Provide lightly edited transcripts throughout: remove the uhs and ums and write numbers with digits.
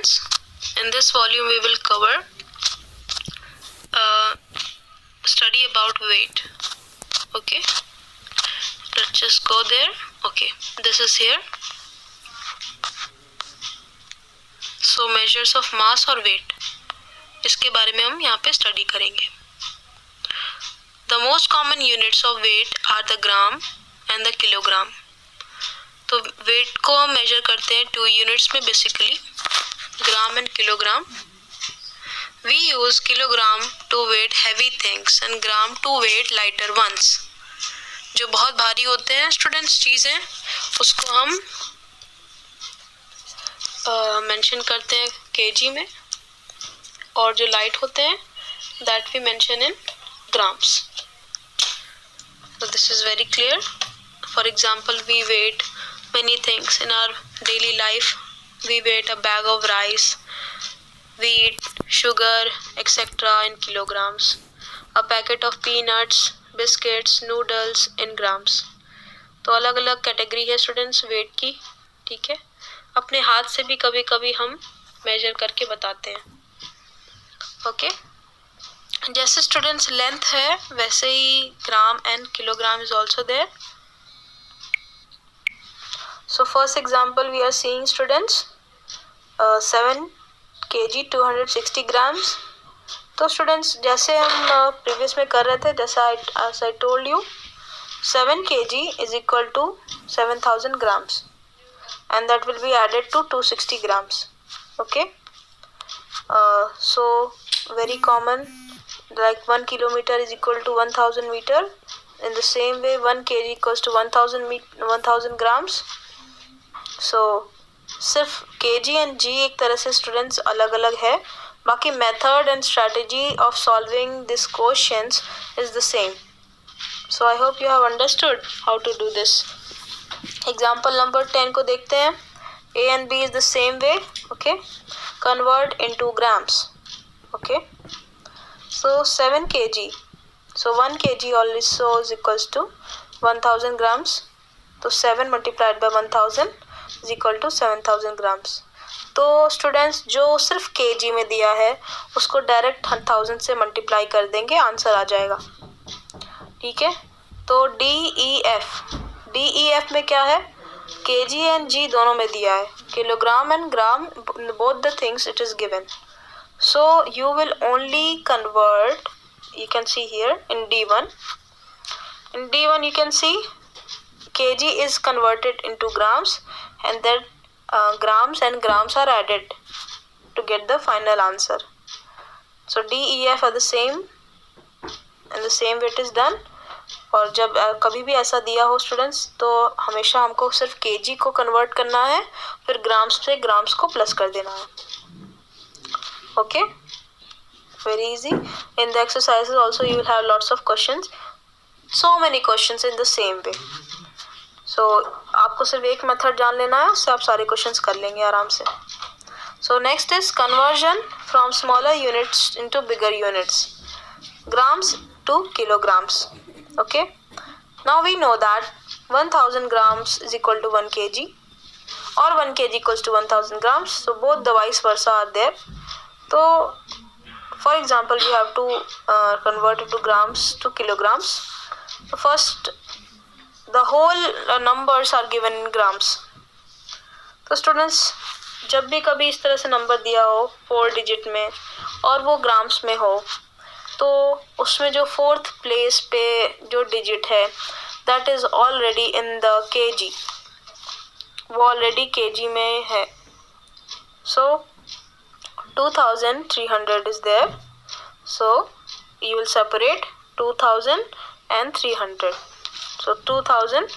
students, in this volume we will cover study about weight. Okay, let's just go there. Okay, this is here. So measures of mass और weight, इसके बारे में हम यहाँ पे study करेंगे. The most common units of weight are the gram and the kilogram. तो weight को हम मेजर करते हैं 2 यूनिट्स में basically, gram and kilogram. We use kilogram to weigh heavy things and gram to weigh lighter ones. जो बहुत भारी होते हैं स्टूडेंट्स चीज़ें, उसको हम मेंशन करते हैं केजी में, और जो लाइट होते हैं that we mention in grams. So this is very clear. For example, we weight many things in our daily life. We weight a bag of rice, wheat, sugar, etc. in kilograms. A packet of peanuts, biscuits, noodles in grams. तो अलग अलग category है students wait की. ठीक है, अपने हाथ से भी कभी कभी हम मेजर करके बताते हैं. ओके, जैसे स्टूडेंट्स लेंथ है वैसे ही gram and kilogram is also there. So first example we are seeing students 7 kg 260 grams. तो students जैसे हम previous में कर रहे थे, जैसा as I told you 7 kg is equal to 7000 grams and that will be added to 260 grams. Okay, so very common, like 1 kilometer is equal to 1000 meter. In the same way 1 kg equals to 1000 grams. सो सिर्फ KG and जी एक तरह से students अलग अलग है, बाकी method and strategy of solving this questions is the same. So I hope you have understood how to do this. Example number 10 को देखते हैं. A and B is the same way. Okay, convert into grams. Okay, so 7 kg, so 1 kg also is equals to 1000 grams. तो 7 multiplied by 1000 is equal to 7000 grams. तो students जो सिर्फ KG में दिया है उसको डायरेक्ट 1000 से मल्टीप्लाई कर देंगे, आंसर आ जाएगा. ठीक है, तो डी ई एफ में क्या है, केजी एंड जी दोनों में दिया है, kilogram and gram both the things it is given. So you will only convert, you can see here in D1. In D1 you can see kg is converted into grams and then grams and grams are added to get the final answer. So D, E, F are the same and the same way it is done. और जब कभी भी ऐसा दिया हो students तो हमेशा हमको सिर्फ kg को कन्वर्ट करना है, फिर ग्राम्स से ग्राम्स को प्लस कर देना है. Okay, very easy. In the exercises also you will have lots of questions, so many questions in the same way. So आपको सिर्फ एक मेथड जान लेना है, उससे आप सारे क्वेश्चंस कर लेंगे आराम से. So next is conversion from smaller units into bigger units, grams to kilograms. Okay, now we know that 1000 grams is equal to 1 kg or 1 kg equals to 1000 grams. So both the vice versa are there. So for example we have to convert it to grams to kilograms. So first the whole numbers are given in grams. तो students जब भी कभी इस तरह से number दिया हो 4 digit में और वो ग्राम्स में हो, तो उसमें जो 4th प्लेस पे जो डिजिट है that is already in the KG, वो ऑलरेडी केजी में है. सो 2300 is there, so you will separate 2000 and 300. So 2000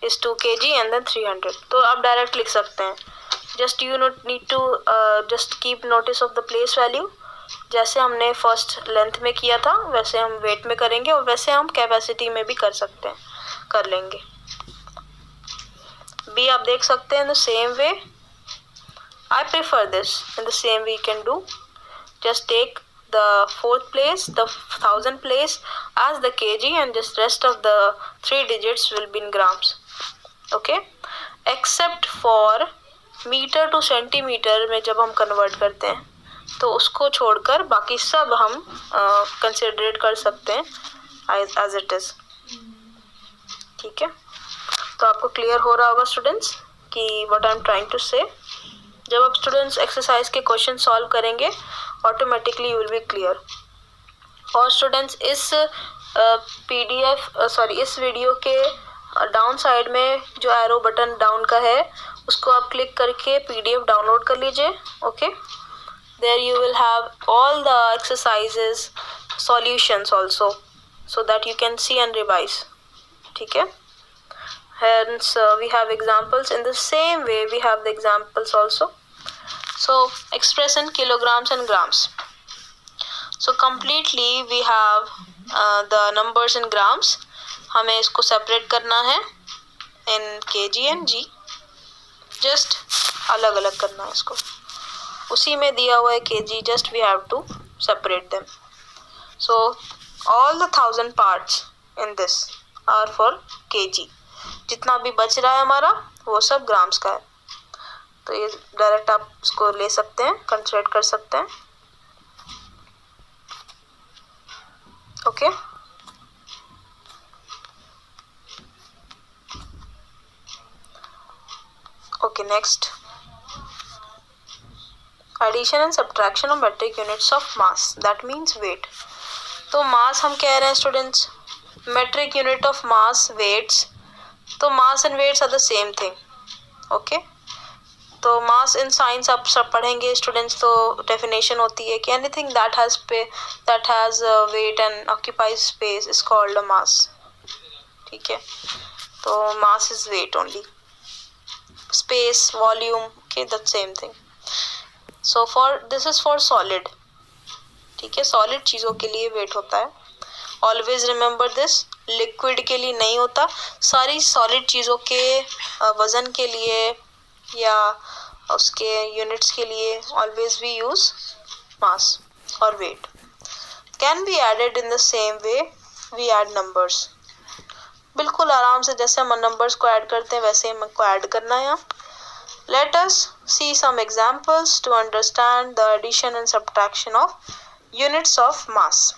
is 2 kg and then 300. तो आप डायरेक्ट लिख सकते हैं. Just you need to just keep notice of the place value. जैसे हमने फर्स्ट लेंथ में किया था वैसे हम वेट में करेंगे, और वैसे हम कैपेसिटी में भी कर सकते हैं, कर लेंगे. बी आप देख सकते हैं the same way. I prefer this in the same way you can do. Just take the 4th place, the 1000 place as the kg and just rest of the 3 digits will be in grams. Okay, except for metre to centimetre में जब हम convert करते हैं तो उसको छोड़कर बाकी सब हम कंसिडरेट कर सकते हैं एज इट इज़। ठीक है, तो आपको क्लियर हो रहा होगा स्टूडेंट्स कि what I am trying to say. जब आप स्टूडेंट्स एक्सरसाइज के क्वेश्चन सॉल्व करेंगे automatically you will be clear. और स्टूडेंट्स इस इस वीडियो के डाउन साइड में जो एरो बटन डाउन का है उसको आप क्लिक करके PDF डाउनलोड कर लीजिए। Okay, there you will have all the exercises solutions also so that you can see and revise. ठीक है, hence we have examples in the same way we have the examples also. So express in kilograms and grams. So completely we have the numbers in grams. हमें इसको separate करना है in kg and g. Just अलग अलग करना है इसको, उसी में दिया हुआ है kg, just we have to separate them. So all the 1000 parts in this are for kg. जितना भी बच रहा है हमारा वो सब ग्राम्स का है, तो ये डायरेक्ट आप उसको ले सकते हैं, कंसिडर कर सकते हैं। Okay, okay next, addition and subtraction of metric units of mass, that means weight. तो मास हम कह रहे हैं students, metric unit of mass weights, तो mass and weights are the same thing. Okay, तो मास इन साइंस आप सब पढ़ेंगे स्टूडेंट्स, तो डेफिनेशन होती है कि anything that has weight and occupies space is called a mass. ठीक है, तो mass is weight only, space volume okay that same thing. So for this is for solid. ठीक है, सॉलिड चीज़ों के लिए वेट होता है, ऑलवेज रिमेंबर दिस। लिक्विड के लिए नहीं होता, सारी सॉलिड चीज़ों के वज़न के लिए या उसके यूनिट्स के लिए ऑलवेज वी यूज़ मास और weight. Can be added in the same way we add numbers, बिल्कुल आराम से जैसे हम नंबर्स को ऐड करते हैं वैसे हम को ऐड करना है। Let us see some examples to understand the addition and subtraction of units of mass.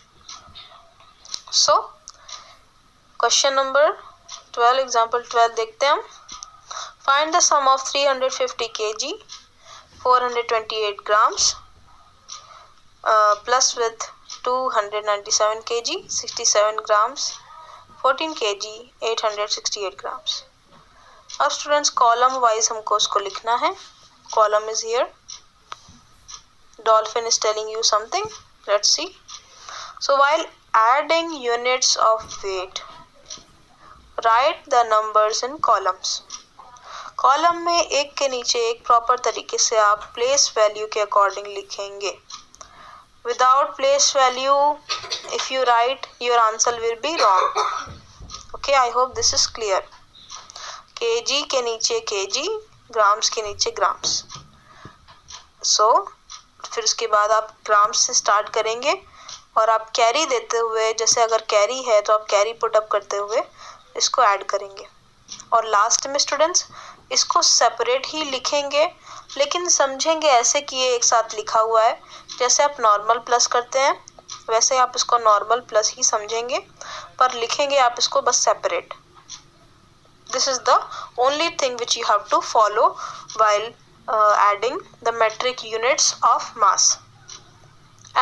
So question number 12, example 12 देखते हैं हम। Find the sum of 350 kg 428 grams plus with 297 kg 67 grams 14 kg 868 grams। अब students column wise हमको उसको लिखना है। Column is here, dolphin is telling you something, let's see. So while adding units of weight, write the numbers in columns. Column में एक के नीचे एक प्रॉपर तरीके से आप प्लेस वैल्यू के अकॉर्डिंग लिखेंगे। Without place value if you right your answer will be wrong. Okay, I hope this is clear. kg के नीचे kg, ग्राम्स के नीचे ग्राम्स। सो फिर उसके बाद आप ग्राम्स से स्टार्ट करेंगे और आप कैरी देते हुए, जैसे अगर कैरी है तो आप कैरी पुट अप करते हुए इसको ऐड करेंगे। और लास्ट में स्टूडेंट्स इसको सेपरेट ही लिखेंगे, लेकिन समझेंगे ऐसे कि ये एक साथ लिखा हुआ है। जैसे आप नॉर्मल प्लस करते हैं वैसे आप इसको नॉर्मल प्लस ही समझेंगे, पर लिखेंगे आप इसको बस separate. This is the only thing which you have to follow while adding the metric units of mass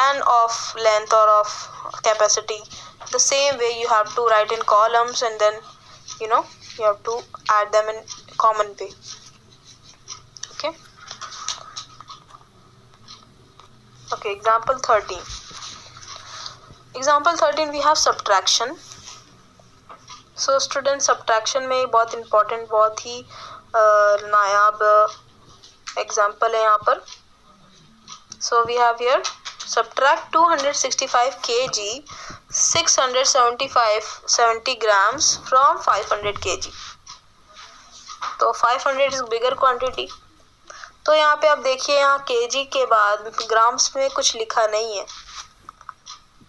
and of length or of capacity. The same way you have to write in columns and then you have to add them in common way. Okay, example 13. Example 13 we have subtraction. So students, subtraction में बहुत important, बहुत ही नायाब example है यहाँ पर। So we have here subtract 265 kg 670 grams from 500 kg। तो 500 is bigger quantity, तो यहाँ पे आप देखिए यहाँ kg के बाद ग्राम्स में कुछ लिखा नहीं है।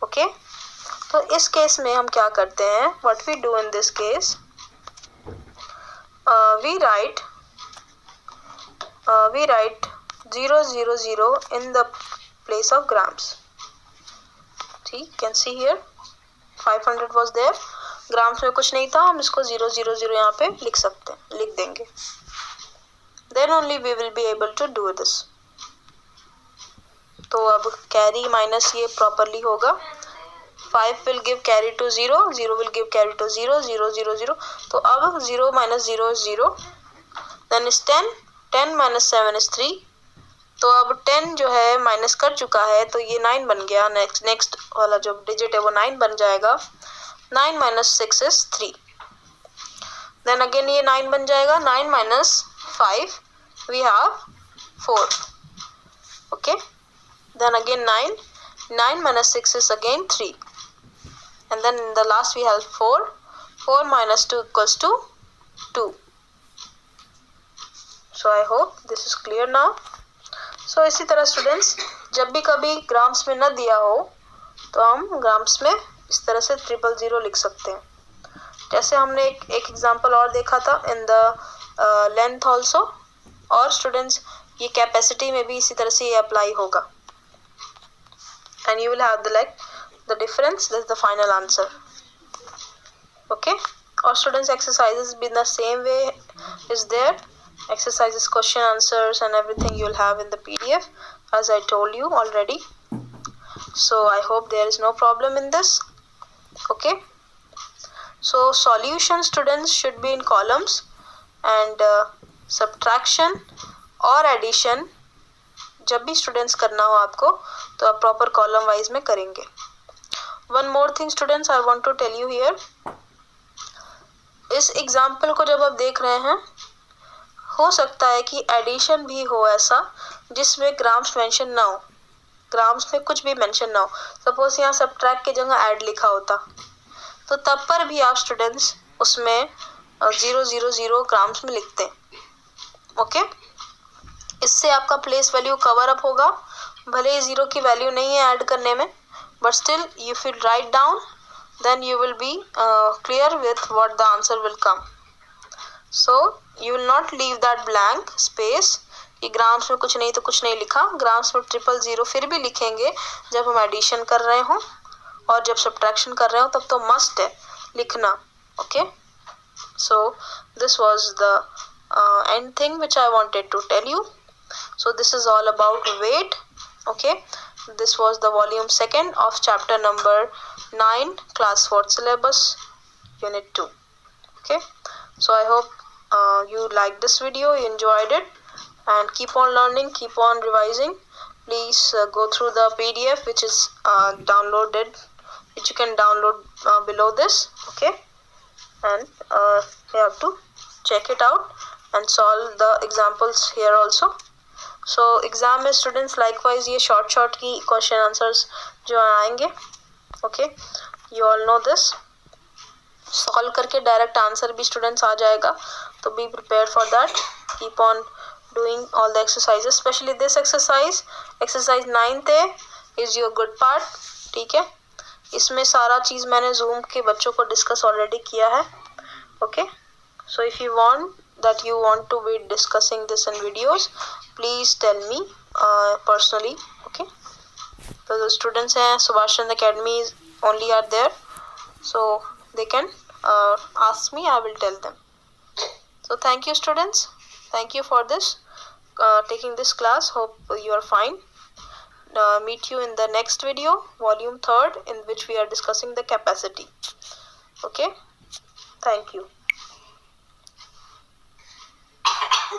ओके, तो इस केस में हम क्या करते हैं, what we do in this case, we write we write 000 in the place of grams. See, you can see here 500 was there, grams में कुछ नहीं था, हम इसको 000 यहाँ पे लिख देंगे. Then only we will be able to do this. तो अब कैरी माइनस ये प्रॉपरली होगा. 5 will give carry to 0, 0 will give carry to 0, 0 0 0. तो अब 0 minus 0 is 0. Then is 10, 10 minus 7 is 3. तो अब 10 जो है माइनस कर चुका है तो ये 9 बन गया. नेक्स्ट वाला जो डिजिट है वो 9 बन जाएगा. 9 minus 6 is 3. Then again ये 9 बन जाएगा. 9 minus 5 we have 4. Okay. Then again 9. 9 minus 6 is again 3. And then in the last we have 4. 4 minus 2 equals to 2. So I hope this is clear now. So इसी तरह students जब भी कभी grams में न दिया हो तो हम ग्राम्स में इस तरह से 000 लिख सकते हैं. जैसे हमने एक एग्जांपल और देखा था इन द लेंथ आल्सो. और स्टूडेंट्स ये कैपेसिटी में भी इसी तरह से ये अप्लाई होगा. And you will have the difference. This is the final answer. Okay. Or students exercises be in the same way is there. Exercises, question answers and everything you will have in the PDF as I told you already. So I hope there is no problem in this. Okay. So solution students should be in columns and subtraction or addition जब भी students करना हो आपको तो आप proper column wise में करेंगे. One more thing students I want to tell you here. इस एग्जाम्पल को जब आप देख रहे हैं हो सकता है कि एडिशन भी हो ऐसा जिसमें ग्राम्स मेंशन ना हो. ग्राम्स में कुछ भी मेंशन ना हो. सपोज यहाँ सब्ट्रैक्ट की जगह ऐड लिखा होता तो तब पर भी आप स्टूडेंट्स उसमें 000 ग्राम्स में लिखते हैं. ओके. इससे आपका प्लेस वैल्यू कवर अप होगा. भले ही 0 की वैल्यू नहीं है ऐड करने में but still you will write down then you will be clear with what the answer will come. So you will not leave that blank space कि grams में कुछ नहीं तो कुछ नहीं लिखा. ग्राम्स में 000 फिर भी लिखेंगे जब हम एडिशन कर रहे हों और जब सब्ट्रैक्शन कर रहे हो तब तो मस्ट है लिखना. Okay. So this was the end thing which I wanted to tell you. So this is all about weight. Okay. This was the volume 2nd of chapter number 9 class 4 syllabus unit 2. Okay. So I hope you liked this video, you enjoyed it, and keep on learning, keep on revising. Please go through the PDF which is downloaded, which you can download below this. Okay. And you have to check it out and solve the examples here also. So exam में students likewise ये short की question answers जो आएंगे. Okay. You all know this. Solve करके direct answer भी students आ जाएगा. तो be prepared for that. Keep on doing all the exercises, especially this exercise 9th is your good part. ठीक है. इसमें सारा चीज़ मैंने Zoom के बच्चों को discuss already किया है. Okay. So if you want to be discussing this in videos, please tell me personally. Okay. So the students हैं Subhash Chandra Academy only are there, so they can ask me. I will tell them. So thank you students. Thank you for this taking this class. Hope you are fine. Meet you in the next video, volume 3rd, in which we are discussing the capacity. Okay. Thank you.